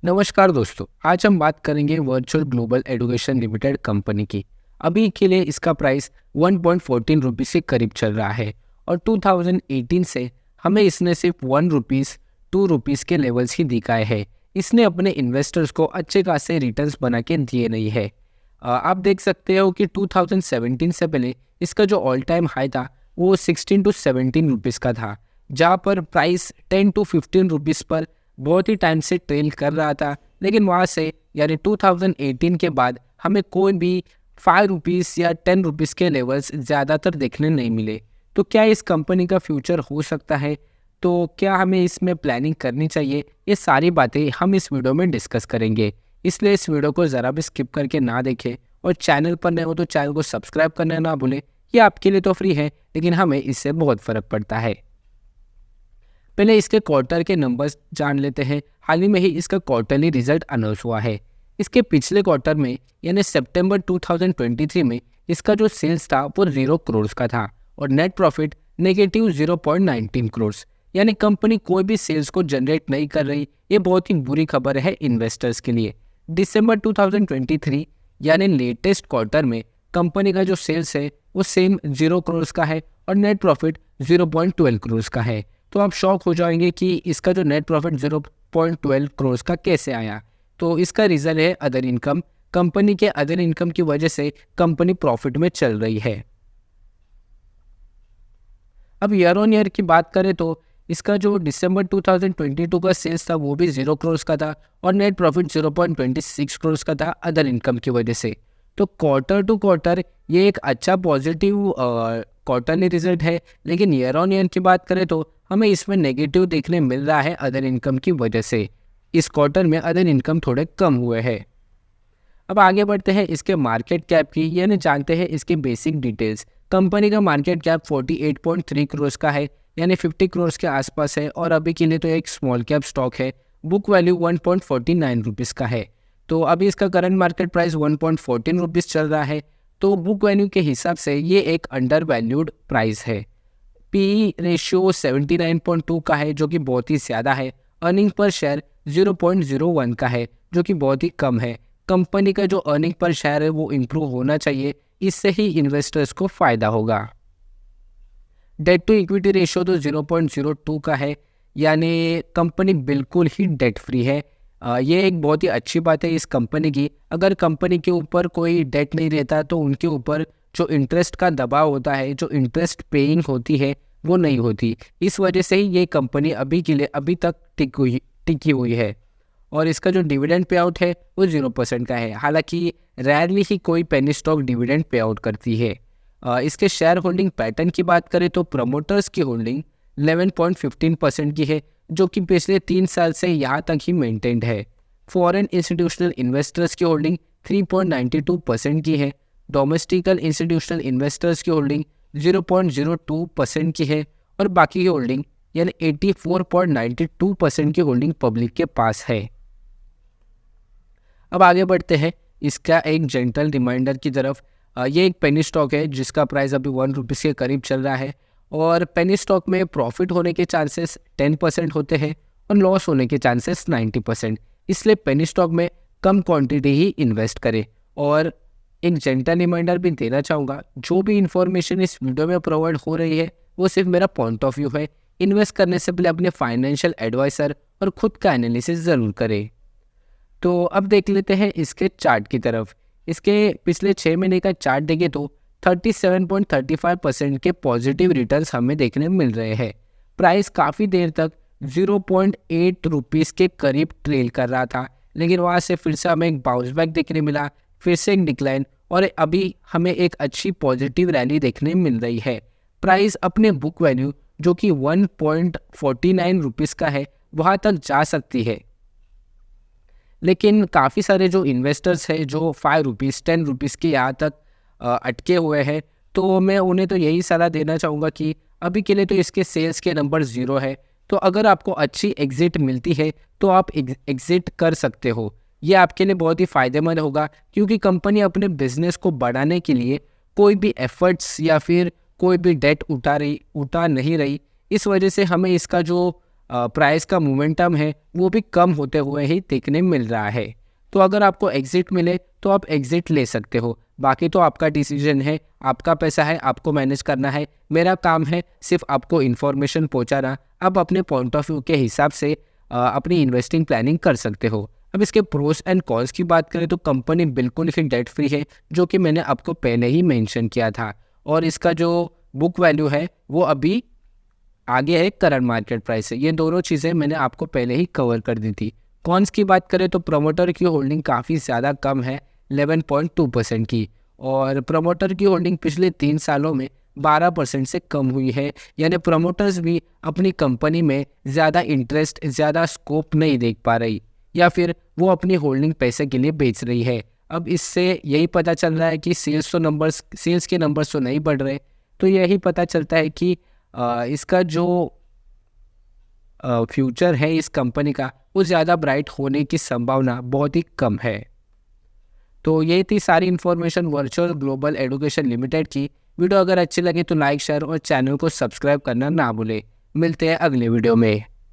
नमस्कार दोस्तों, आज हम बात करेंगे virtual global education limited company की। अभी के लिए इसका प्राइस 1.14 रुपीज़ के करीब चल रहा है और 2018 से हमें इसने सिर्फ 1 रुपीज़ 2 रुपीज़ के लेवल्स ही दिखाए हैं। इसने अपने इन्वेस्टर्स को अच्छे खासे रिटर्न्स बना के दिए नहीं है। आप देख सकते हो कि 2017 से पहले इसका जो ऑल टाइम हाई था वो 16 to 17 रुपीज़ का था, जहाँ पर प्राइस 10 to 15 रुपीज़ पर बहुत ही टाइम से ट्रेल कर रहा था। लेकिन वहाँ से यानी 2018 के बाद हमें कोई भी 5 रुपीज़ या 10 रुपीज़ के लेवल्स ज़्यादातर देखने नहीं मिले। तो क्या इस कंपनी का फ्यूचर हो सकता है? तो क्या हमें इसमें प्लानिंग करनी चाहिए? ये सारी बातें हम इस वीडियो में डिस्कस करेंगे, इसलिए इस वीडियो को ज़रा भी स्किप करके ना देखें और चैनल पर नए हो तो चैनल को सब्सक्राइब करना ना भूलें। ये आपके लिए तो फ्री है, लेकिन हमें इससे बहुत फ़र्क पड़ता है। पहले इसके क्वार्टर के नंबर्स जान लेते हैं। हाल ही में ही इसका क्वार्टरली रिजल्ट अनाउंस हुआ है। इसके पिछले क्वार्टर में यानी सितंबर 2023 में इसका जो सेल्स था वो 0 करोड़ का था और नेट प्रॉफिट नेगेटिव 0.19 करोड़, यानी कंपनी कोई भी सेल्स को जनरेट नहीं कर रही। ये बहुत ही बुरी खबर है इन्वेस्टर्स के लिए। दिसंबर 2023 यानी लेटेस्ट क्वार्टर में कंपनी का जो सेल्स है वो सेम 0 करोड़ का है और नेट प्रॉफिट 0.12 करोड़ का है। तो आप शॉक हो जाएंगे कि इसका जो नेट प्रॉफिट 0.12 करोड़ का कैसे आया। तो इसका रीज़न है अदर इनकम। कंपनी के अदर इनकम की वजह से कंपनी प्रॉफिट में चल रही है। अब ईयर ऑन ईयर की बात करें तो इसका जो दिसंबर 2022 का सेल्स था वो भी 0 करोड़ का था और नेट प्रॉफिट 0.26 करोड़ का था अदर इनकम की वजह से। तो क्वार्टर टू क्वार्टर ये एक अच्छा पॉजिटिव क्वार्टरली रिजल्ट है, लेकिन ईयर ऑन ईयर की बात करें तो हमें इसमें नेगेटिव देखने मिल रहा है अदर इनकम की वजह से। इस क्वार्टर में अदर इनकम थोड़े कम हुए हैं। अब आगे बढ़ते हैं इसके मार्केट कैप की, यानी जानते हैं इसकी बेसिक डिटेल्स। कंपनी का मार्केट कैप 48.3 करोड़ का है, यानी 50 करोड़ के आसपास है और अभी के लिए तो एक स्मॉल कैप स्टॉक है। बुक वैल्यू 1.49 रुपीज़ का है। तो अभी इसका करंट मार्केट प्राइस 1.14 रुपीज़ चल रहा है। तो बुक वैल्यू के हिसाब से ये एक अंडर वैल्यूड प्राइस है। पी रेशियो 79.2 का है, जो कि बहुत ही ज़्यादा है। अर्निंग पर शेयर 0.01 का है, जो कि बहुत ही कम है। कंपनी का जो अर्निंग पर शेयर है वो इम्प्रूव होना चाहिए, इससे ही इन्वेस्टर्स को फ़ायदा होगा। डेट टू इक्विटी रेशियो तो 0.02 का है, यानी कंपनी बिल्कुल ही डेट फ्री है। ये एक बहुत ही अच्छी बात है इस कंपनी की। अगर कंपनी के ऊपर कोई डेट नहीं रहता तो उनके ऊपर जो इंटरेस्ट का दबाव होता है, जो इंटरेस्ट पेइंग होती है, वो नहीं होती। इस वजह से ही ये कंपनी अभी के लिए अभी तक टिकी हुई है। और इसका जो डिविडेंड पे आउट है वो 0% का है। हालांकि रेयरली ही कोई penny stock dividend pay out करती है। इसके शेयर होल्डिंग पैटर्न की बात करें तो प्रमोटर्स की होल्डिंग 11.15% की है, जो कि पिछले 3 साल से यहाँ तक ही मेंटेन्ड है। फॉरेन इंस्टीट्यूशनल इन्वेस्टर्स की होल्डिंग 3.92% की है। डोमेस्टिकल इंस्टीट्यूशनल इन्वेस्टर्स की होल्डिंग 0.02% की है और बाकी की होल्डिंग यानी 84.92% की होल्डिंग पब्लिक के पास है। अब आगे बढ़ते हैं इसका एक जेंटल रिमाइंडर की तरफ। ये एक पेनी स्टॉक है जिसका प्राइस अभी 1 रुपीज़ के करीब चल रहा है और पेनी स्टॉक में प्रॉफिट होने के चांसेस 10% होते हैं और लॉस होने के चांसेस 90%। इसलिए पेनी स्टॉक में कम क्वांटिटी ही इन्वेस्ट करें। और एक जेंटल रिमाइंडर भी देना चाहूँगा, जो भी इंफॉर्मेशन इस वीडियो में प्रोवाइड हो रही है वो सिर्फ मेरा पॉइंट ऑफ व्यू है। इन्वेस्ट करने से पहले अपने फाइनेंशियल एडवाइज़र और खुद का एनालिसिस ज़रूर करें। तो अब देख लेते हैं इसके चार्ट की तरफ। इसके पिछले 6 महीने का चार्ट देखें तो 37.35% के पॉजिटिव रिटर्न्स हमें देखने मिल रहे हैं। प्राइस काफ़ी देर तक 0.8 रुपीज़ के करीब ट्रेल कर रहा था, लेकिन वहाँ से फिर से हमें एक बाउंस बैक देखने मिला, फिर से एक डिक्लाइन और अभी हमें एक अच्छी पॉजिटिव रैली देखने मिल रही है। प्राइस अपने बुक वैल्यू जो कि 1.49 रुपीज़ का है वहाँ तक जा सकती है, लेकिन काफ़ी सारे जो इन्वेस्टर्स हैं जो 5 रुपीज़ 10 रुपीज़ के यहाँ तक अटके हुए हैं, तो मैं उन्हें तो यही सलाह देना चाहूँगा कि अभी के लिए तो इसके सेल्स के नंबर 0 है। तो अगर आपको अच्छी एग्जिट मिलती है तो आप एग्जिट कर सकते हो। ये आपके लिए बहुत ही फ़ायदेमंद होगा, क्योंकि कंपनी अपने बिजनेस को बढ़ाने के लिए कोई भी एफर्ट्स या फिर कोई भी डेट उठा नहीं रही। इस वजह से हमें इसका जो प्राइस का मोमेंटम है वो भी कम होते हुए ही देखने मिल रहा है। तो अगर आपको एग्जिट मिले तो आप एग्जिट ले सकते हो, बाकी तो आपका डिसीजन है, आपका पैसा है, आपको मैनेज करना है। मेरा काम है सिर्फ आपको इन्फॉर्मेशन पहुंचाना। आप अपने पॉइंट ऑफ व्यू के हिसाब से अपनी इन्वेस्टिंग प्लानिंग कर सकते हो। अब इसके प्रोस एंड कॉन्स की बात करें तो कंपनी बिल्कुल ही डेट फ्री है, जो कि मैंने आपको पहले ही मेंशन किया था, और इसका जो बुक वैल्यू है वो अभी आगे है करंट मार्केट प्राइस से। ये दोनों चीज़ें मैंने आपको पहले ही कवर कर दी थी। कॉन्स की बात करें तो प्रमोटर की होल्डिंग काफ़ी ज़्यादा कम है, 11.2% की, और प्रमोटर की होल्डिंग पिछले 3 सालों में 12% से कम हुई है। यानी प्रमोटर्स भी अपनी कंपनी में ज़्यादा इंटरेस्ट, ज़्यादा स्कोप नहीं देख पा रही, या फिर वो अपनी होल्डिंग पैसे के लिए बेच रही है। अब इससे यही पता चल रहा है कि सेल्स के नंबर्स तो नहीं बढ़ रहे, तो यही पता चलता है कि इसका जो फ्यूचर है इस कंपनी का वो ज़्यादा ब्राइट होने की संभावना बहुत ही कम है। तो ये थी सारी information virtual global education limited की। वीडियो अगर अच्छी लगे तो लाइक, शेयर और चैनल को सब्सक्राइब करना ना भूलें। मिलते हैं अगले वीडियो में।